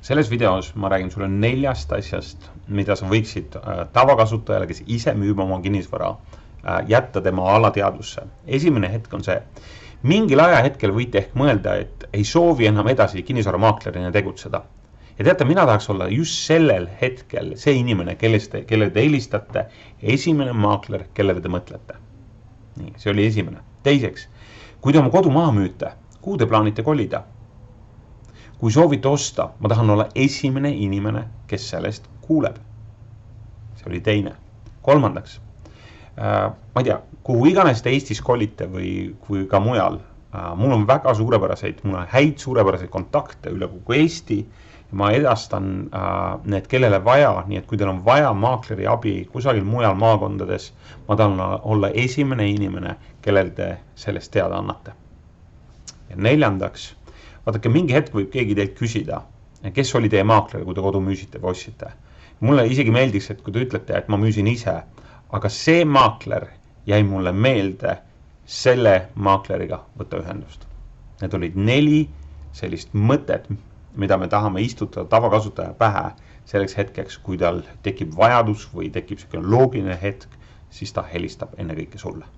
Selles videos ma räägin sulle 4 asjast, mida sa võiksid tavakasutajale, kes ise müüb oma kinnisvara, jätta tema alateadvusse. Esimene hetk on see. Mingil ajahetkel võite ehk mõelda, et ei soovi enam edasi kinnisvaramaaklerina tegutseda. Ja teate, mina tahaks olla just sellel hetkel see inimene, kelle te helistate, esimene maakler, kellele te mõtlete. Nii, see oli esimene. Teiseks, kui te oma kodu maha müüte, kuhu te plaanite kolida? Kui soovite osta, ma tahan olla esimene inimene, kes sellest kuuleb. See oli teine. Kolmandaks, ma ei tea, kuhu iganes te Eestis kolite või ka mujal, mul on väga suurepäraseid, mul on häid suurepäraseid kontakte üle kogu Eesti ja ma edastan need, kellele vaja, nii et kui teil on vaja maakleri abi kusagil mujal maakondades, ma tahan olla esimene inimene, kellel te sellest teada annate. Ja neljandaks, vaadake, mingi hetk võib keegi teilt küsida, kes oli teie maakler, kui te kodu müüsite või ostsite. Mulle isegi meeldiks, et kui te ütlete, et ma müüsin ise, aga see maakler jäi mulle meelde selle maakleriga võtta ühendust. Need olid 4 sellist mõtet, mida me tahame istutada tavakasutaja pähe selleks hetkeks, kui tal tekib vajadus või tekib loogiline hetk, siis ta helistab ennekõike sulle.